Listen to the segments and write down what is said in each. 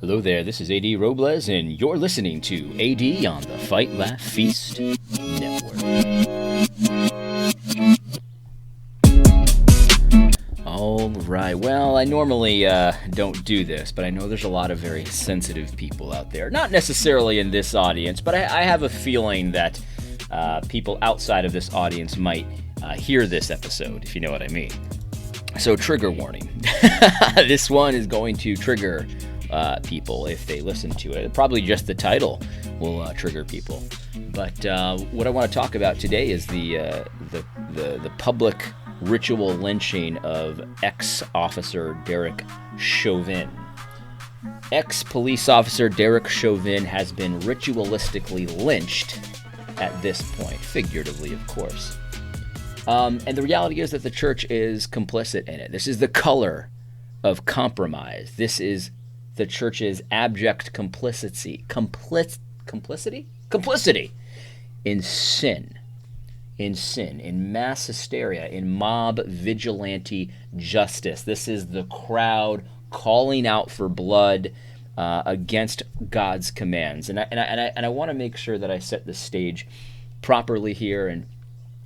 Hello there, this is AD Robles, and you're listening to AD on the Fight, Laugh, Feast Network. Alright, well, I normally don't do this, but I know there's a lot of very sensitive people out there. Not necessarily in this audience, but I have a feeling that people outside of this audience might hear this episode, if you know what I mean. So, trigger warning. This one is going to trigger people if they listen to it. Probably just the title will trigger people. But what I want to talk about today is the public ritual lynching of ex-officer Derek Chauvin. Ex-police officer Derek Chauvin has been ritualistically lynched at this point, figuratively, of course. And the reality is that the church is complicit in it. This is the color of compromise. This is the church's abject complicity in sin, in mass hysteria, in mob vigilante justice. This is the crowd calling out for blood against God's commands. And I want to make sure that I set the stage properly here, and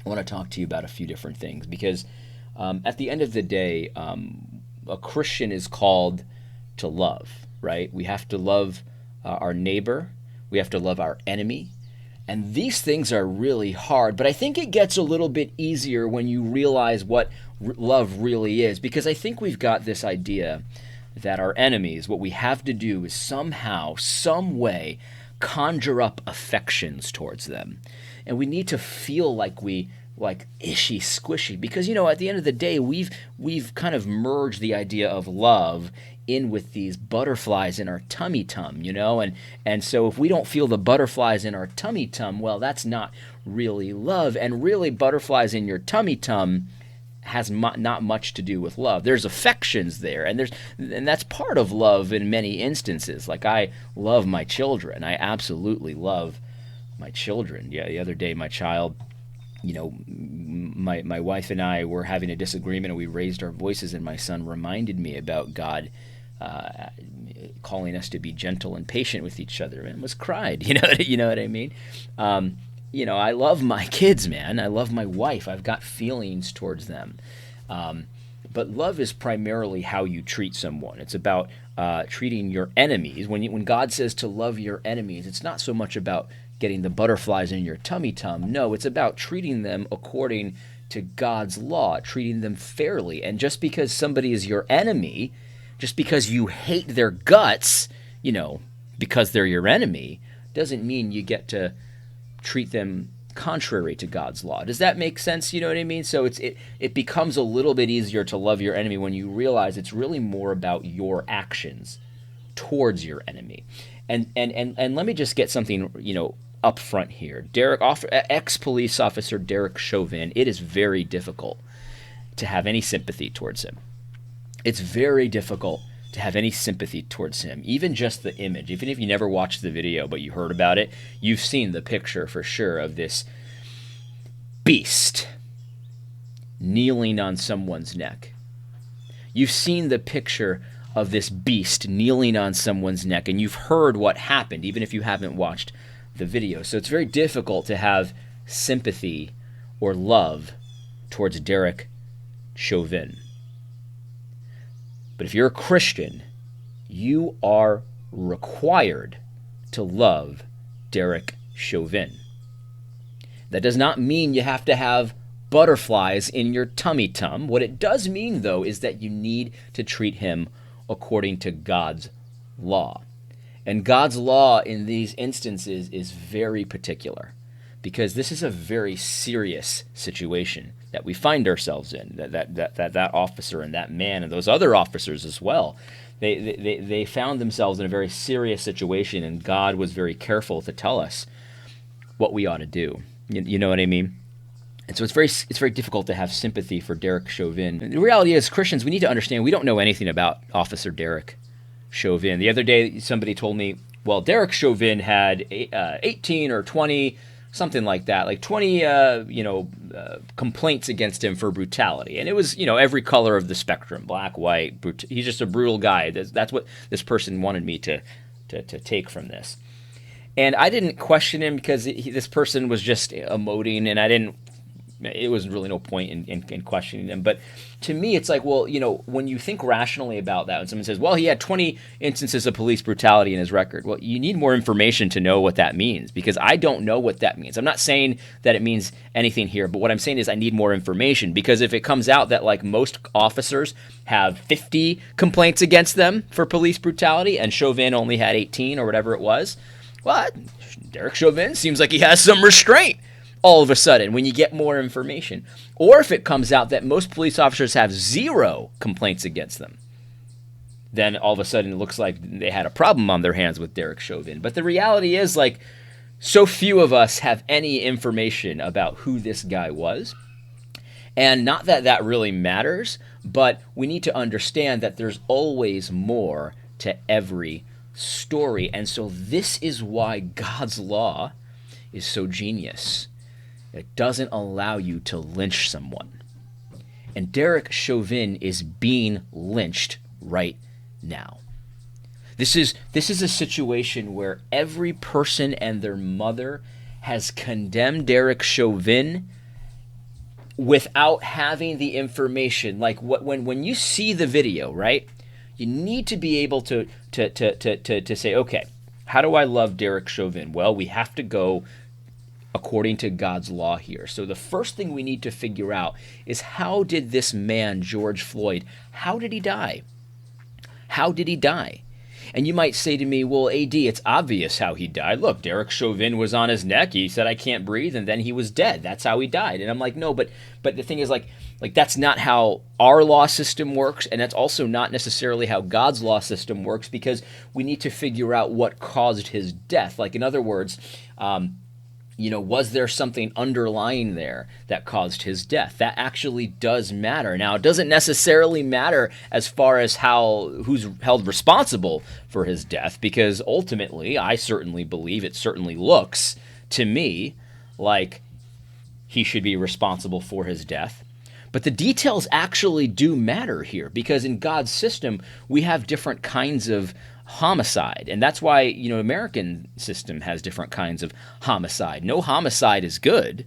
I want to talk to you about a few different things, because at the end of the day, a Christian is called to love, right? We have to love our neighbor. We have to love our enemy. And these things are really hard, but I think it gets a little bit easier when you realize what love really is, because I think we've got this idea that our enemies, what we have to do is somehow, some way, conjure up affections towards them. And we need to feel like ishy squishy, because at the end of the day we've kind of merged the idea of love in with these butterflies in our tummy tum, and so if we don't feel the butterflies in our tummy tum, well, that's not really love. And really, butterflies in your tummy tum has not much to do with love. There's affections there, and that's part of love in many instances. Like, I love my children. I absolutely love my children. Yeah, the other day, my child, my wife and I were having a disagreement, and we raised our voices, and my son reminded me about God calling us to be gentle and patient with each other, and was cried. You know what I mean? I love my kids, man. I love my wife. I've got feelings towards them. But love is primarily how you treat someone. It's about treating your enemies. When God says to love your enemies, it's not so much about getting the butterflies in your tummy tum. No, it's about treating them according to God's law, treating them fairly. And just because somebody is your enemy, just because you hate their guts, because they're your enemy, doesn't mean you get to treat them contrary to God's law. Does that make sense? You know what I mean? So it becomes a little bit easier to love your enemy when you realize it's really more about your actions towards your enemy. And let me just get something, up front here. Ex-police officer Derek Chauvin, it is very difficult to have any sympathy towards him. It's very difficult to have any sympathy towards him. Even just the image, even if you never watched the video but you heard about it, you've seen the picture for sure of this beast kneeling on someone's neck. You've seen the picture of this beast kneeling on someone's neck, and you've heard what happened, even if you haven't watched the video. So it's very difficult to have sympathy or love towards Derek Chauvin. But if you're a Christian, you are required to love Derek Chauvin. That does not mean you have to have butterflies in your tummy tum. What it does mean, though, is that you need to treat him according to God's law. And God's law in these instances is very particular, because this is a very serious situation that we find ourselves in. That officer and that man and those other officers as well, they found themselves in a very serious situation, and God was very careful to tell us what we ought to do. You know what I mean? And so it's very difficult to have sympathy for Derek Chauvin. And the reality is, Christians, we need to understand we don't know anything about Officer Derek Chauvin. The other day, somebody told me, well, Derek Chauvin had 18 or 20 something like that, like 20, complaints against him for brutality. And it was, every color of the spectrum, black, white, he's just a brutal guy. That's what this person wanted me to take from this. And I didn't question him because this person was just emoting, and it was really no point in questioning him. But to me, it's like, well, when you think rationally about that, when someone says, well, he had 20 instances of police brutality in his record, well, you need more information to know what that means, because I don't know what that means. I'm not saying that it means anything here, but what I'm saying is I need more information, because if it comes out that like most officers have 50 complaints against them for police brutality and Chauvin only had 18 or whatever it was, well, Derek Chauvin seems like he has some restraint all of a sudden when you get more information. Or if it comes out that most police officers have 0 complaints against them, then all of a sudden it looks like they had a problem on their hands with Derek Chauvin. But the reality is, like, so few of us have any information about who this guy was. And not that that really matters, but we need to understand that there's always more to every story. And so this is why God's law is so genius. It doesn't allow you to lynch someone. And Derek Chauvin is being lynched right now. This is a situation where every person and their mother has condemned Derek Chauvin without having the information. Like when you see the video, right? You need to be able to say, okay, how do I love Derek Chauvin? Well, we have to go according to God's law here. So the first thing we need to figure out is, how did this man, George Floyd, how did he die? How did he die? And you might say to me, well, AD, it's obvious how he died. Look, Derek Chauvin was on his neck. He said, I can't breathe, and then he was dead. That's how he died. And I'm like, no, but the thing is, like that's not how our law system works, and that's also not necessarily how God's law system works, because we need to figure out what caused his death. Like, in other words, was there something underlying there that caused his death? That actually does matter. Now, it doesn't necessarily matter as far as who's held responsible for his death, because ultimately, I certainly believe, it certainly looks to me like he should be responsible for his death. But the details actually do matter here, because in God's system, we have different kinds of homicide. And that's why, American system has different kinds of homicide. No homicide is good,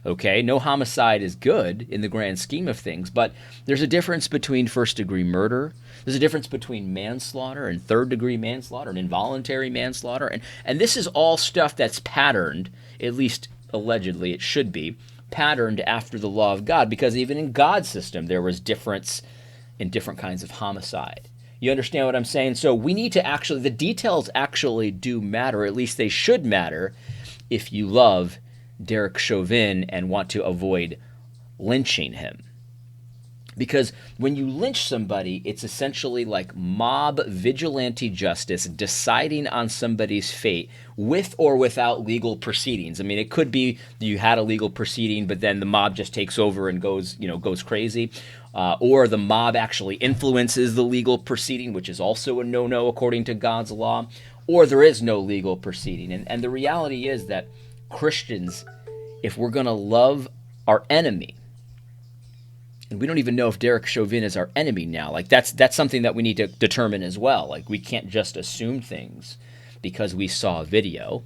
okay? No homicide is good in the grand scheme of things, but there's a difference between first-degree murder. There's a difference between manslaughter and third-degree manslaughter and involuntary manslaughter. And this is all stuff that's patterned, at least allegedly it should be, patterned after the law of God, because even in God's system, there was difference in different kinds of homicide. You understand what I'm saying? So we need to the details actually do matter, at least they should matter, if you love Derek Chauvin and want to avoid lynching him. Because when you lynch somebody, it's essentially like mob vigilante justice, deciding on somebody's fate with or without legal proceedings. I mean, it could be you had a legal proceeding, but then the mob just takes over and goes crazy. Or the mob actually influences the legal proceeding, which is also a no-no according to God's law. Or there is no legal proceeding. And the reality is that Christians, if we're going to love our enemy, and we don't even know if Derek Chauvin is our enemy now. Like that's something that we need to determine as well. Like, we can't just assume things because we saw a video.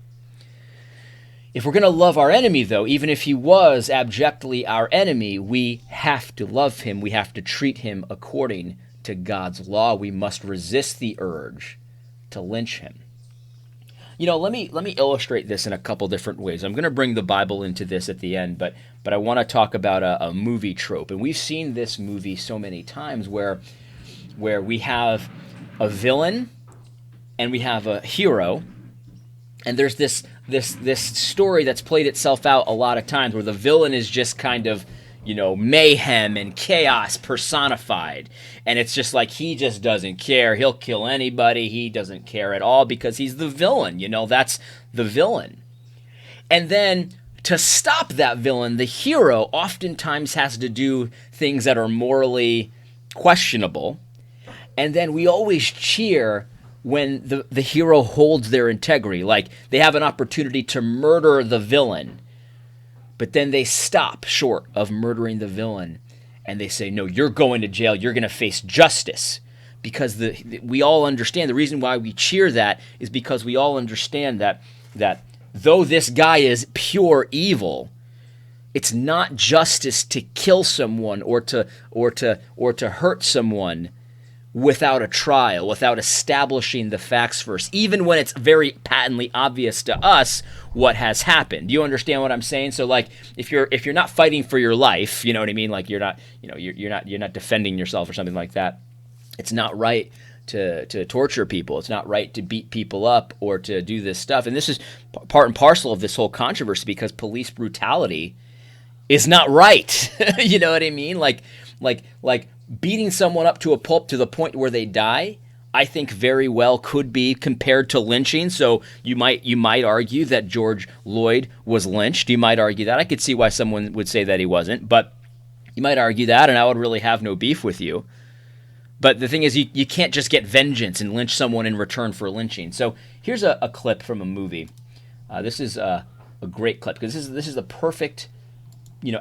If we're going to love our enemy, though, even if he was abjectly our enemy, we have to love him. We have to treat him according to God's law. We must resist the urge to lynch him. Let me illustrate this in a couple different ways. I'm going to bring the Bible into this at the end, but I want to talk about a movie trope. And we've seen this movie so many times where we have a villain and we have a hero, and there's this story that's played itself out a lot of times where the villain is just kind of, mayhem and chaos personified. And it's just like, he just doesn't care. He'll kill anybody. He doesn't care at all because he's the villain. That's the villain. And then to stop that villain, the hero oftentimes has to do things that are morally questionable. And then we always cheer when the hero holds their integrity. Like, they have an opportunity to murder the villain, But then they stop short of murdering the villain, and they say, no, you're going to jail. You're going to face justice. Because we all understand, the reason why we cheer that is because we all understand that though this guy is pure evil, it's not justice to kill someone or to hurt someone without a trial, without establishing the facts first, even when it's very patently obvious to us what has happened. Do you understand what I'm saying? So like if you're not fighting for your life, you know what I mean? Like you're not defending yourself or something like that. It's not right to torture people. It's not right to beat people up or to do this stuff. And this is part and parcel of this whole controversy because police brutality is not right. You know what I mean? Like beating someone up to a pulp to the point where they die, I think very well could be compared to lynching. So you might argue that George Floyd was lynched. You might argue that. I could see why someone would say that he wasn't, but you might argue that, and I would really have no beef with you. But the thing is, you can't just get vengeance and lynch someone in return for lynching. So here's a clip from a movie. This is a great clip because this is the perfect,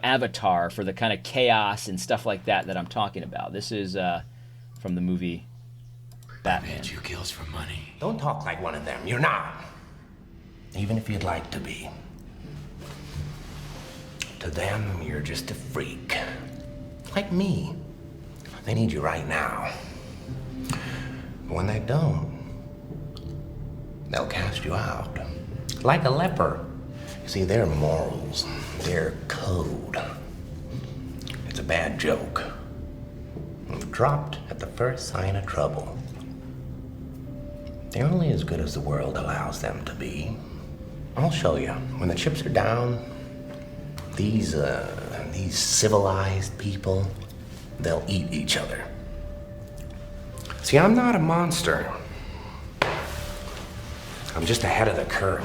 avatar for the kind of chaos and stuff like that I'm talking about. This is from the movie Batman. You kills for money. Don't talk like one of them. You're not. Even if you'd like to be. To them, you're just a freak. Like me. They need you right now. But when they don't, they'll cast you out. Like a leper. You see, their morals, their code, it's a bad joke. Dropped at the first sign of trouble. They're only as good as the world allows them to be. I'll show you. When the chips are down, these civilized people, they'll eat each other. See, I'm not a monster. I'm just ahead of the curve.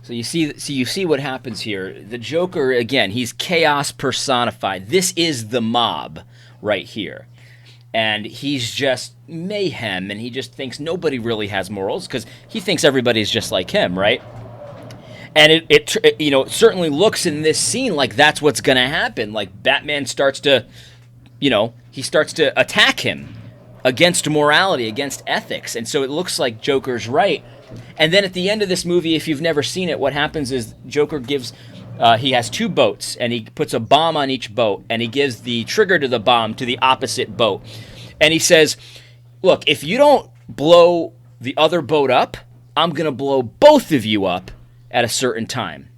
So you see what happens here. The Joker, again, he's chaos personified. This is the mob right here. And he's just mayhem, and he just thinks nobody really has morals because he thinks everybody's just like him, right? And it certainly looks in this scene like that's what's going to happen. Like Batman starts to, he starts to attack him against morality, against ethics. And so it looks like Joker's right. And then at the end of this movie, if you've never seen it, what happens is Joker gives, he has two boats, and he puts a bomb on each boat, and he gives the trigger to the bomb to the opposite boat. And he says, look, if you don't blow the other boat up, I'm going to blow both of you up at a certain time.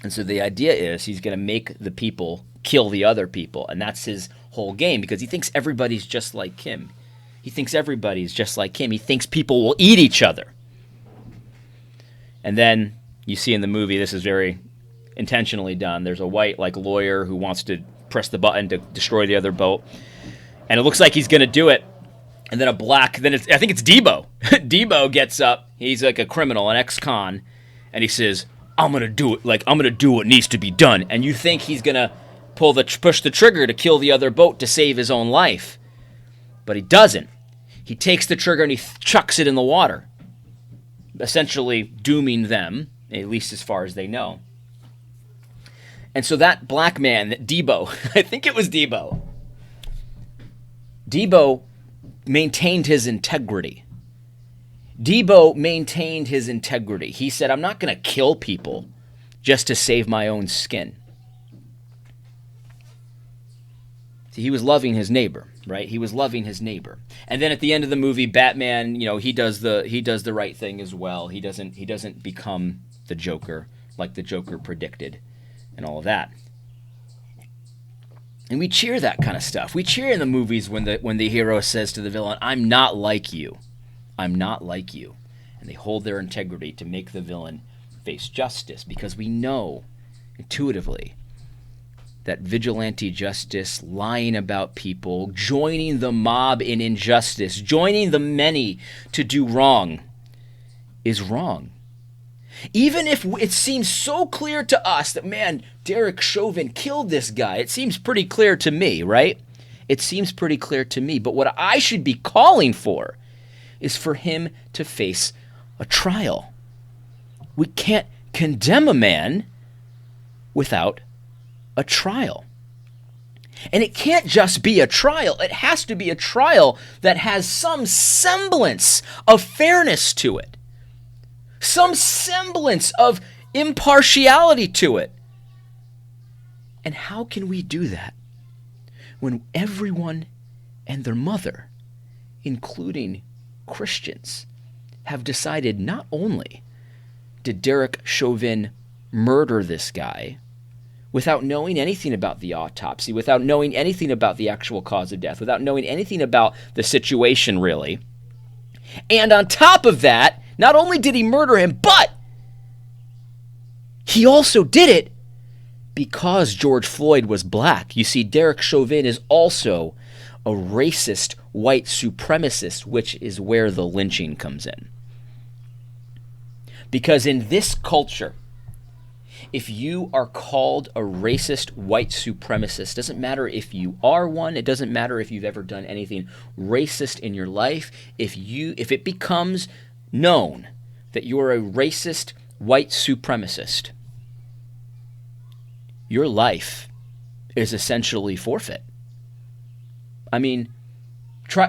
And so the idea is he's going to make the people kill the other people, and that's his whole game because he thinks everybody's just like him. He thinks everybody's just like him. He thinks people will eat each other. And then you see in the movie, this is very intentionally done. There's a white lawyer who wants to press the button to destroy the other boat, and it looks like he's going to do it. And then I think it's Debo. Debo gets up. He's like a criminal, an ex-con, and he says, I'm going to do it. I'm going to do what needs to be done. And you think he's going to push the trigger to kill the other boat to save his own life. But he doesn't. He takes the trigger and he chucks it in the water, essentially dooming them, at least as far as they know. And so that black man, Debo, I think it was Debo maintained his integrity. Debo maintained his integrity. He said, I'm not going to kill people just to save my own skin. See, he was loving his neighbor, right? He was loving his neighbor. And then at the end of the movie, Batman, he does the right thing as well. He doesn't become the Joker like the Joker predicted and all of that. And we cheer that kind of stuff. We cheer in the movies when the hero says to the villain, I'm not like you. I'm not like you. And they hold their integrity to make the villain face justice because we know intuitively that vigilante justice, lying about people, joining the mob in injustice, joining the many to do wrong is wrong. Even if it seems so clear to us that, man, Derek Chauvin killed this guy, it seems pretty clear to me, right? It seems pretty clear to me. But what I should be calling for is for him to face a trial. we can't condemn a man without a trial. And it can't just be a trial. It has to be a trial that has some semblance of fairness to it, some semblance of impartiality to it. And how can we do that when everyone and their mother, including Christians, have decided not only did Derek Chauvin murder this guy without knowing anything about the autopsy, without knowing anything about the actual cause of death, without knowing anything about the situation really, and on top of that, not only did he murder him, but he also did it because George Floyd was black. You see, Derek Chauvin is also a racist white supremacist, which is where the lynching comes in. Because in this culture, if you are called a racist white supremacist, doesn't matter if you are one, it doesn't matter if you've ever done anything racist in your life, if it becomes known that you're a racist white supremacist, your life is essentially forfeit. I mean, try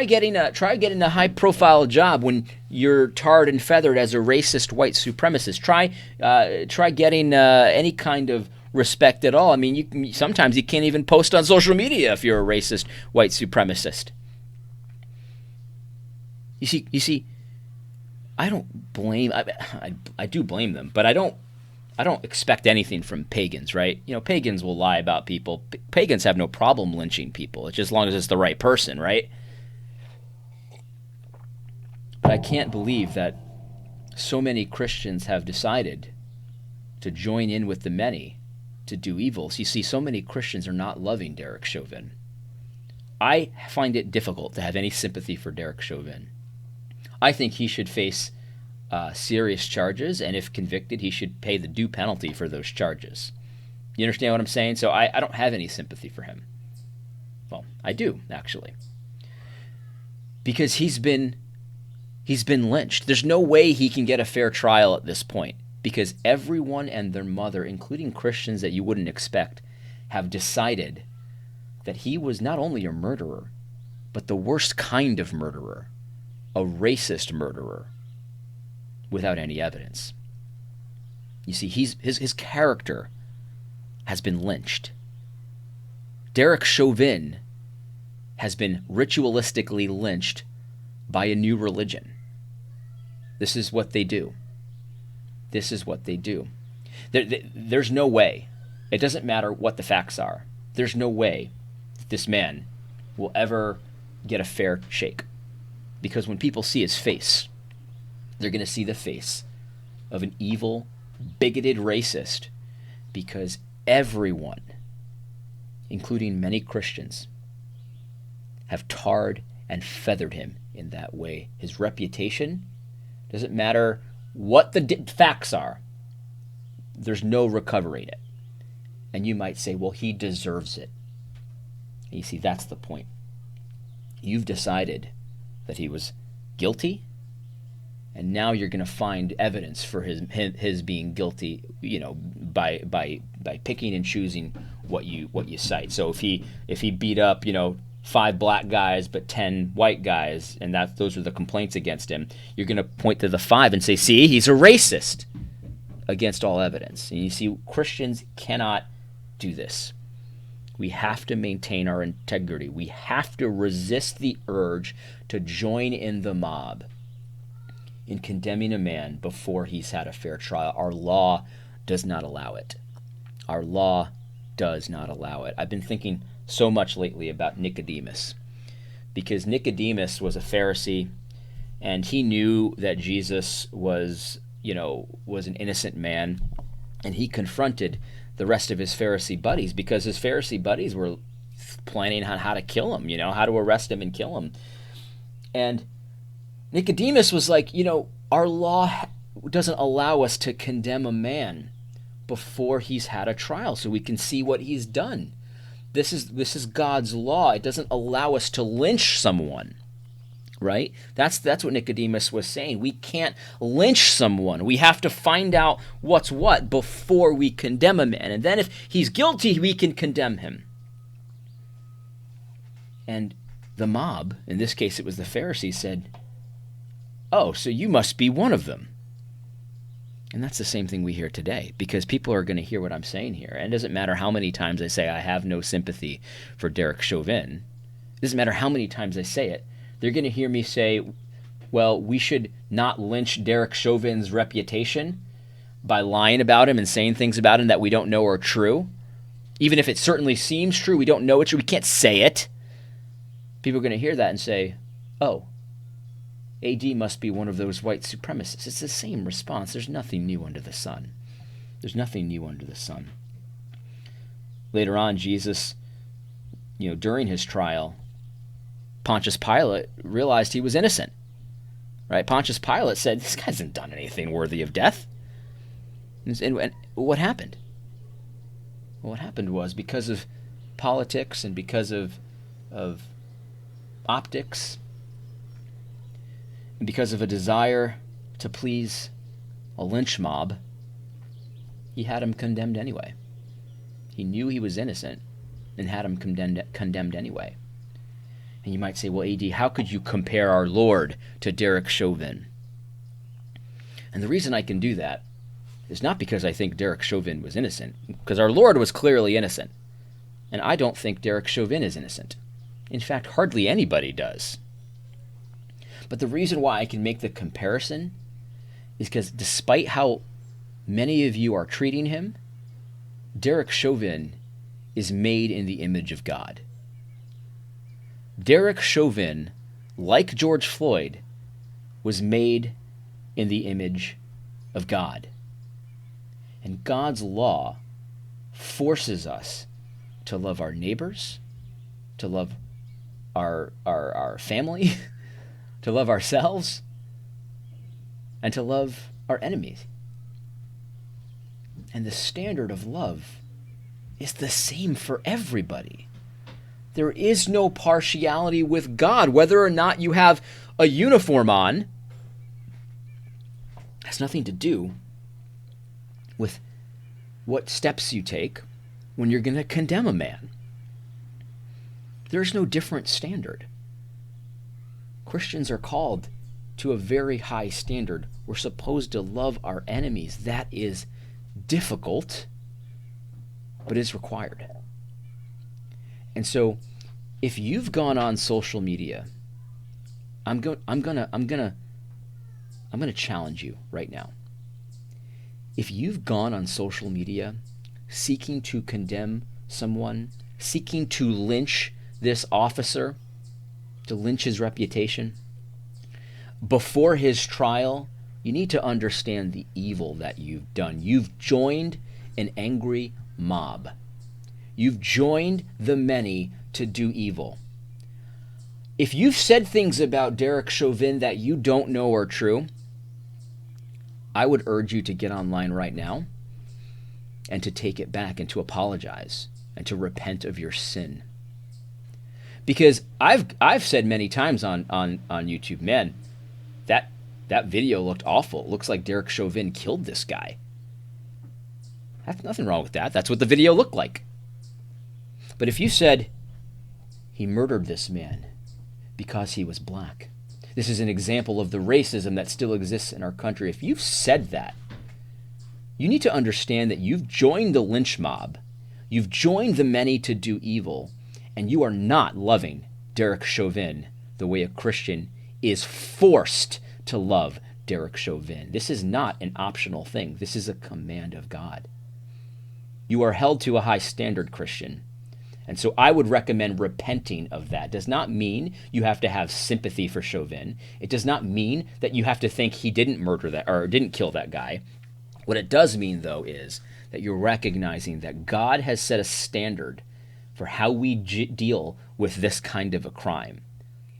getting a high profile job when you're tarred and feathered as a racist white supremacist. Try getting any kind of respect at all. I mean, sometimes you can't even post on social media if you're a racist white supremacist. You see, I don't blame. I do blame them, but I don't expect anything from pagans, right? You know, pagans will lie about people. Pagans have no problem lynching people, just as long as it's the right person, right? But I can't believe that so many Christians have decided to join in with the many to do evil. So you see, so many Christians are not loving Derek Chauvin. I find it difficult to have any sympathy for Derek Chauvin. I think he should face serious charges, and if convicted, he should pay the due penalty for those charges. You understand what I'm saying? So I don't have any sympathy for him. Well, I do, actually. Because he's been lynched. There's no way he can get a fair trial at this point, because everyone and their mother, including Christians that you wouldn't expect, have decided that he was not only a murderer, but the worst kind of murderer, a racist murderer, without any evidence. You see, his character has been lynched. Derek Chauvin has been ritualistically lynched by a new religion. This is what they do. This is what they do. There's no way, it doesn't matter what the facts are, there's no way that this man will ever get a fair shake. Because when people see his face, they're going to see the face of an evil, bigoted racist, because everyone, including many Christians, have tarred and feathered him in that way. His reputation, doesn't matter what the facts are, there's no recovering it. And you might say, well, he deserves it. And you see, that's the point. You've decided that he was guilty, and now you're going to find evidence for his being guilty, you know, by picking and choosing what you cite. So if he beat up, you know, 5 black guys but 10 white guys, and those are the complaints against him, you're going to point to the 5 and say, see, he's a racist, against all evidence. And you see, Christians cannot do this. We have to maintain our integrity. We have to resist the urge to join in the mob in condemning a man before he's had a fair trial. Our law does not allow it. Our law does not allow it. I've been thinking so much lately about Nicodemus, because Nicodemus was a Pharisee, and he knew that Jesus was an innocent man, and he confronted the rest of his Pharisee buddies, because his Pharisee buddies were planning on how to kill him, how to arrest him and kill him. And Nicodemus was like, our law doesn't allow us to condemn a man before he's had a trial so we can see what he's done. This is God's law. It doesn't allow us to lynch someone right? That's what Nicodemus was saying. We can't lynch someone. We have to find out what's what before we condemn a man. And then if he's guilty, we can condemn him. And the mob, in this case it was the Pharisees, said, "Oh, so you must be one of them." And that's the same thing we hear today, because people are going to hear what I'm saying here. And it doesn't matter how many times I say I have no sympathy for Derek Chauvin. It doesn't matter how many times I say it. They're going to hear me say, well, we should not lynch Derek Chauvin's reputation by lying about him and saying things about him that we don't know are true. Even if it certainly seems true, we don't know it's true. We can't say it. People are going to hear that and say, oh, AD must be one of those white supremacists. It's the same response. There's nothing new under the sun. There's nothing new under the sun. Later on, Jesus, during his trial, Pontius Pilate realized he was innocent. Right? Pontius Pilate said, this guy hasn't done anything worthy of death. And what happened? What happened was, because of politics and because of optics, and because of a desire to please a lynch mob, he had him condemned anyway. He knew he was innocent and had him condemned anyway. And you might say, well, AD, how could you compare our Lord to Derek Chauvin? And the reason I can do that is not because I think Derek Chauvin was innocent, because our Lord was clearly innocent. And I don't think Derek Chauvin is innocent. In fact, hardly anybody does. But the reason why I can make the comparison is because despite how many of you are treating him, Derek Chauvin is made in the image of God. Derek Chauvin, like George Floyd, was made in the image of God. And God's law forces us to love our neighbors, to love our family, to love ourselves, and to love our enemies. And the standard of love is the same for everybody. There is no partiality with God. Whether or not you have a uniform on has nothing to do with what steps you take when you're going to condemn a man. There's no different standard. Christians are called to a very high standard. We're supposed to love our enemies. That is difficult, but is required. And so, if you've gone on social media, I'm gonna challenge you right now. If you've gone on social media seeking to condemn someone, seeking to lynch this officer, to lynch his reputation, before his trial, you need to understand the evil that you've done. You've joined an angry mob. You've joined the many to do evil. If you've said things about Derek Chauvin that you don't know are true, I would urge you to get online right now and to take it back and to apologize and to repent of your sin. Because I've said many times on YouTube, man, that video looked awful. It looks like Derek Chauvin killed this guy. That's nothing wrong with that. That's what the video looked like. But if you said, he murdered this man because he was black, this is an example of the racism that still exists in our country. If you've said that, you need to understand that you've joined the lynch mob. You've joined the many to do evil, and you are not loving Derek Chauvin the way a Christian is forced to love Derek Chauvin. This is not an optional thing. This is a command of God. You are held to a high standard, Christian. And so I would recommend repenting of that. It does not mean you have to have sympathy for Chauvin. It does not mean that you have to think he didn't murder that or didn't kill that guy. What it does mean, though, is that you're recognizing that God has set a standard for how we deal with this kind of a crime.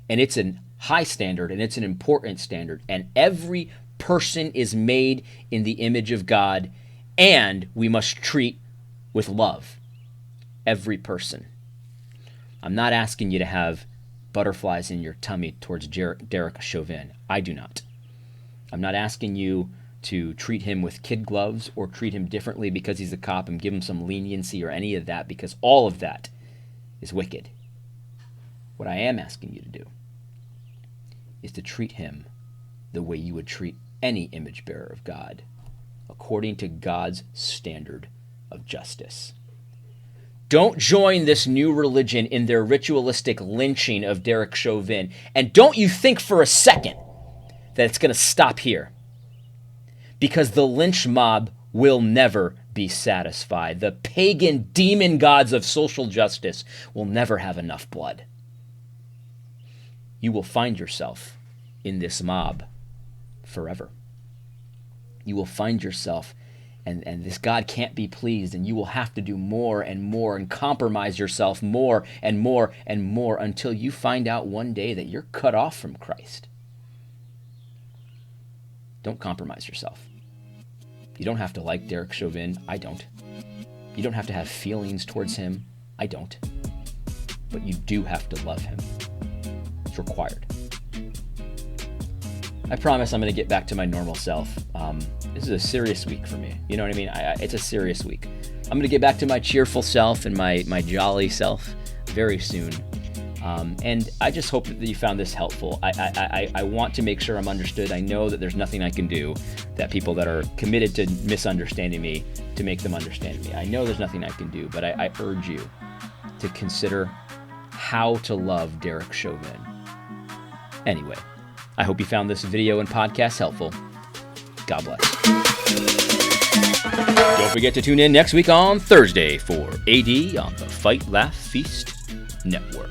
And it's a high standard, and it's an important standard. And every person is made in the image of God, and we must treat with love every person. I'm not asking you to have butterflies in your tummy towards Derek Chauvin. I do not. I'm not asking you to treat him with kid gloves or treat him differently because he's a cop and give him some leniency or any of that, because all of that is wicked. What I am asking you to do is to treat him the way you would treat any image bearer of God, according to God's standard of justice. Don't join this new religion in their ritualistic lynching of Derek Chauvin. And don't you think for a second that it's going to stop here. Because the lynch mob will never be satisfied. The pagan demon gods of social justice will never have enough blood. You will find yourself in this mob forever. You will find yourself, and this God can't be pleased, and you will have to do more and more and compromise yourself more and more and more until you find out one day that you're cut off from Christ. Don't compromise yourself. You don't have to like Derek Chauvin. I don't. You don't have to have feelings towards him. I don't. But you do have to love him. It's required. I promise I'm going to get back to my normal self. This is a serious week for me. You know what I mean? It's a serious week. I'm going to get back to my cheerful self and my jolly self very soon. And I just hope that you found this helpful. I want to make sure I'm understood. I know that there's nothing I can do, that people that are committed to misunderstanding me, to make them understand me. I know there's nothing I can do, but I urge you to consider how to love Derek Chauvin. Anyway, I hope you found this video and podcast helpful. God bless. Don't forget to tune in next week on Thursday for AD on the Fight, Laugh, Feast Network.